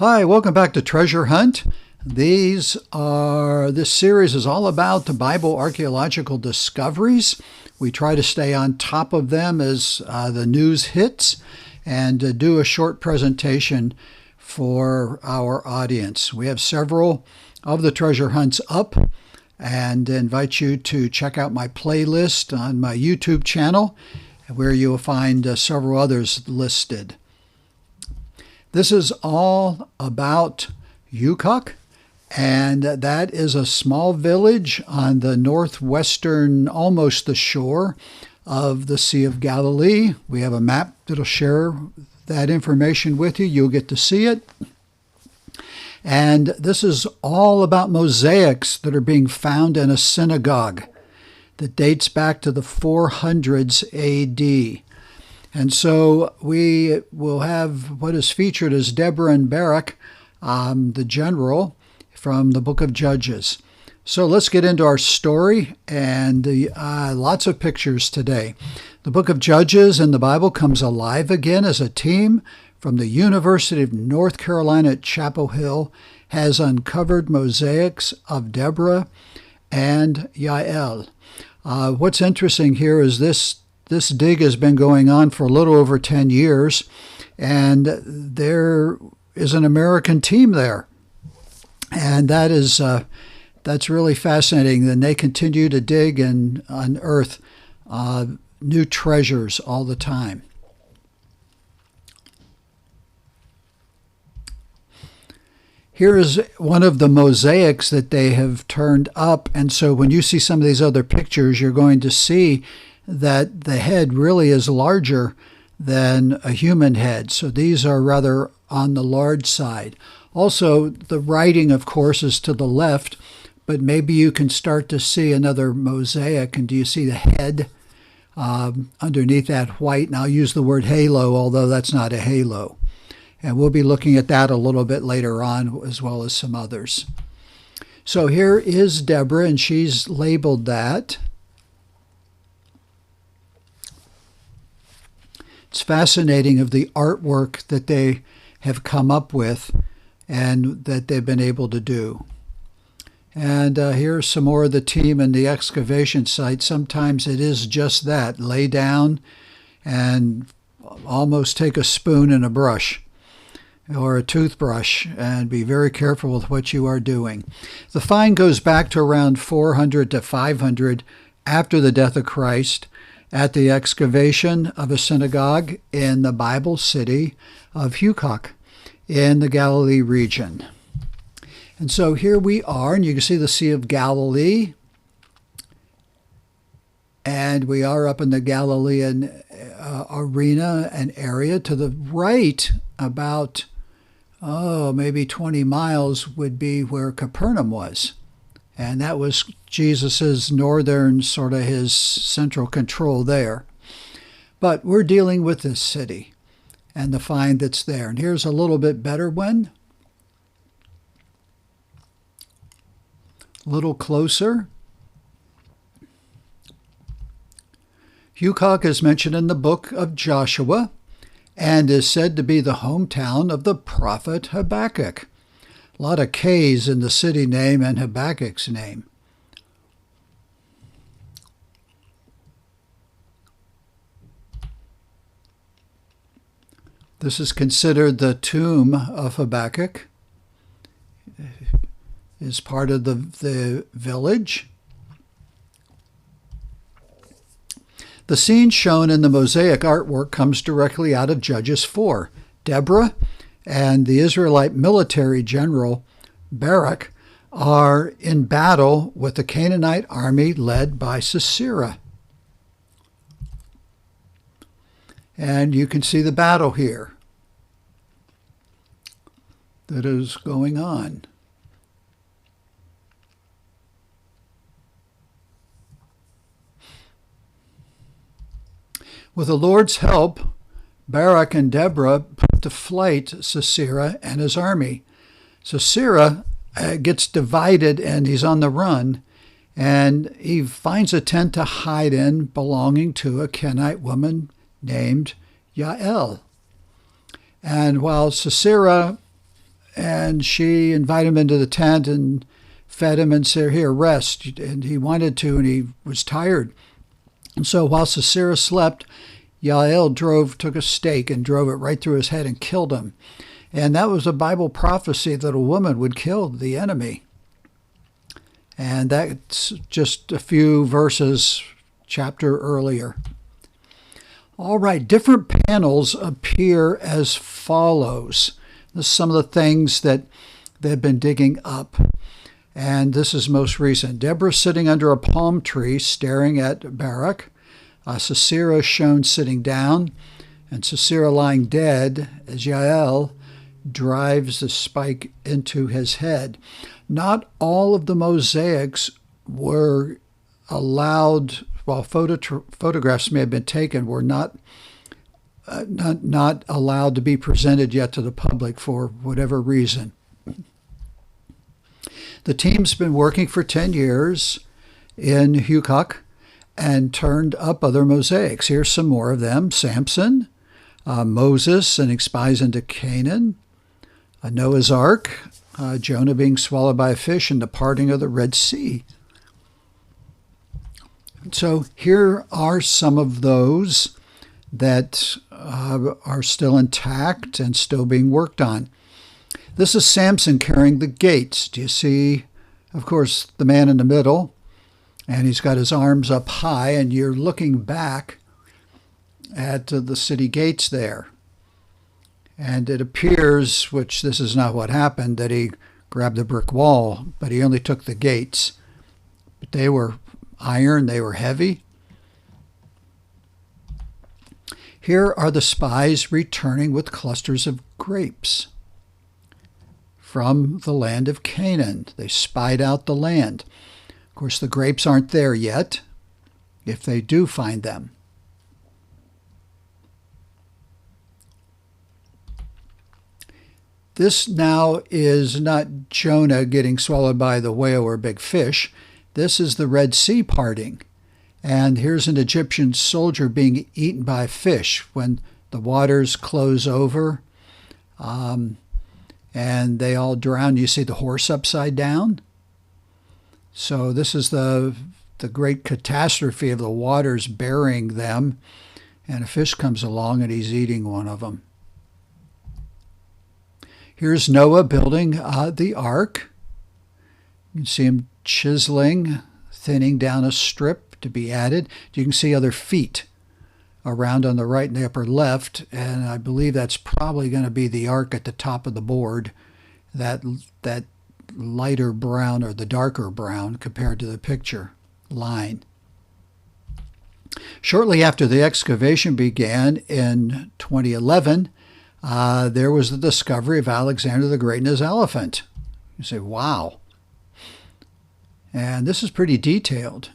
Hi, welcome back to Treasure Hunt. This series is all about the Bible archaeological discoveries. We try to stay on top of them as the news hits and do a short presentation for our audience. We have several of the treasure hunts up and invite you to check out my playlist on my YouTube channel where you will find several others listed. This is all about Hukkok, and that is a small village on the northwestern, almost the shore of the Sea of Galilee. We have a map that'll share that information with you. You'll get to see it. And this is all about mosaics that are being found in a synagogue that dates back to the 400s AD. And so we will have what is featured as Deborah and Barak, the general from the book of Judges. So let's get into our story and lots of pictures today. The book of Judges in the Bible comes alive again as a team from the University of North Carolina at Chapel Hill has uncovered mosaics of Deborah and Yael. What's interesting here is this dig has been going on for a little over 10 years, and there is an American team there. And that's really fascinating. And they continue to dig and unearth new treasures all the time. Here is one of the mosaics that they have turned up. And so when you see some of these other pictures, you're going to see that the head really is larger than a human head. So these are rather on the large side. Also, the writing, of course, is to the left, but maybe you can start to see another mosaic. And do you see the head underneath that white? And I'll use the word halo, although that's not a halo. And we'll be looking at that a little bit later on, as well as some others. So here is Deborah, and she's labeled that. It's fascinating of the artwork that they have come up with and that they've been able to do. And here's some more of the team in the excavation site. Sometimes it is just that. Lay down and almost take a spoon and a brush or a toothbrush and be very careful with what you are doing. The find goes back to around 400 to 500 after the death of Christ, at the excavation of a synagogue in the Bible city of Hukkok in the Galilee region. And so here we are, and you can see the Sea of Galilee, and we are up in the Galilean arena and area. To the right, about, maybe 20 miles would be where Capernaum was. And that was Jesus's northern, sort of his central control there. But we're dealing with this city and the find that's there. And here's a little bit better one. A little closer. Hukkok is mentioned in the book of Joshua and is said to be the hometown of the prophet Habakkuk. A lot of K's in the city name and Habakkuk's name. This is considered the tomb of Habakkuk. It is part of the village. The scene shown in the mosaic artwork comes directly out of Judges 4. Deborah and the Israelite military general Barak are in battle with the Canaanite army led by Sisera. And you can see the battle here that is going on. With the Lord's help, Barak and Deborah put to flight Sisera and his army. Sisera gets divided and he's on the run, and he finds a tent to hide in belonging to a Kenite woman named Yael. And while Sisera and she invited him into the tent and fed him and said, "Here, rest." And he wanted to, and he was tired. And so while Sisera slept, Yael took a stake and drove it right through his head and killed him. And that was a Bible prophecy that a woman would kill the enemy. And that's just a few verses, chapter earlier. All right, different panels appear as follows. This is some of the things that they've been digging up. And this is most recent. Deborah sitting under a palm tree staring at Barak. Sisera shown sitting down, and Sisera lying dead as Yael drives the spike into his head. Not all of the mosaics were allowed, while photographs may have been taken, were not allowed to be presented yet to the public for whatever reason. The team's been working for 10 years in Hukkok and turned up other mosaics. Here's some more of them. Samson, Moses sending spies into Canaan, Noah's Ark, Jonah being swallowed by a fish, and the parting of the Red Sea. So here are some of those that are still intact and still being worked on. This is Samson carrying the gates. Do you see, of course, the man in the middle? And he's got his arms up high, and you're looking back at the city gates there. And it appears, which this is not what happened, that he grabbed the brick wall, but he only took the gates. But they were iron, they were heavy. Here are the spies returning with clusters of grapes from the land of Canaan. They spied out the land. Of course, the grapes aren't there yet, if they do find them. This now is not Jonah getting swallowed by the whale or big fish. This is the Red Sea parting. And here's an Egyptian soldier being eaten by a fish when the waters close over and they all drown. You see the horse upside down. So this is the great catastrophe of the waters burying them, and a fish comes along and he's eating one of them. Here's Noah building the ark. You can see him chiseling, thinning down a strip to be added. You can see other feet around on the right and the upper left, and I believe that's probably going to be the ark at the top of the board, that lighter brown or the darker brown compared to the picture line. Shortly after the excavation began in 2011, there was the discovery of Alexander the Great and his elephant. You say, wow. And this is pretty detailed.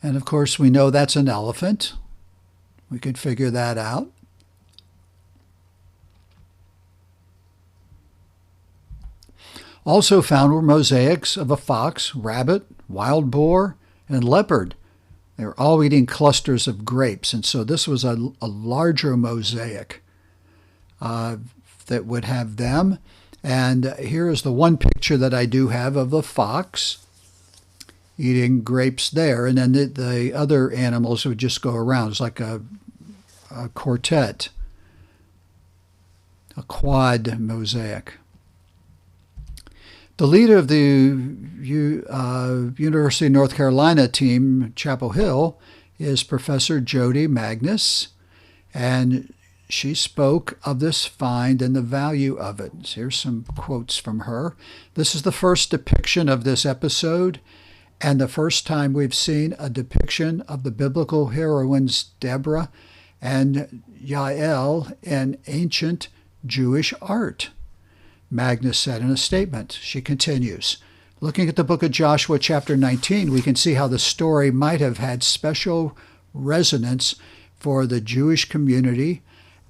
And of course, we know that's an elephant. We could figure that out. Also found were mosaics of a fox, rabbit, wild boar, and leopard. They were all eating clusters of grapes, and so this was a larger mosaic that would have them. And here is the one picture that I do have of the fox eating grapes there, and then the other animals would just go around. It's like a quartet, a quad mosaic. The leader of the University of North Carolina team, Chapel Hill, is Professor Jody Magnus, and she spoke of this find and the value of it. So here's some quotes from her. This is the first depiction of this episode, and the first time we've seen a depiction of the biblical heroines Deborah and Yael in ancient Jewish art, Magnus said in a statement. She continues, looking at the book of Joshua chapter 19, we can see how the story might have had special resonance for the Jewish community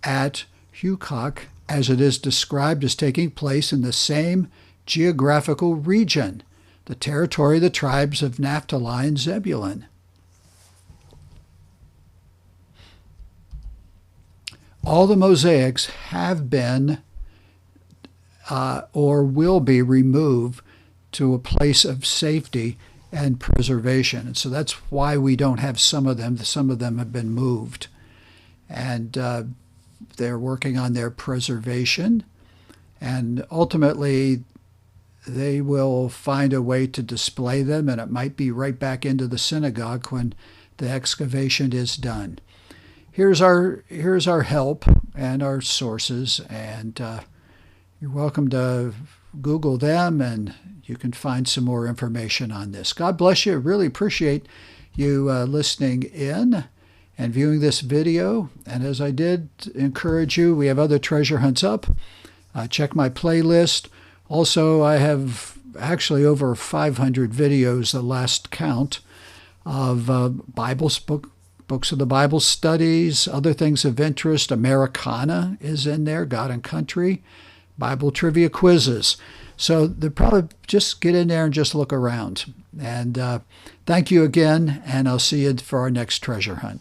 at Hukkok, as it is described as taking place in the same geographical region, the territory of the tribes of Naphtali and Zebulun. All the mosaics have been or will be removed to a place of safety and preservation. And so that's why we don't have some of them. Some of them have been moved. And they're working on their preservation. And ultimately, they will find a way to display them, and it might be right back into the synagogue when the excavation is done. Here's our help and our sources, and you're welcome to Google them, and you can find some more information on this. God bless you. I really appreciate you listening in and viewing this video. And as I did encourage you, we have other treasure hunts up. Check my playlist. Also, I have actually over 500 videos, the last count, of books of the Bible studies, other things of interest. Americana is in there, God and Country, Bible trivia quizzes. So they'll probably just get in there and just look around. And thank you again, and I'll see you for our next treasure hunt.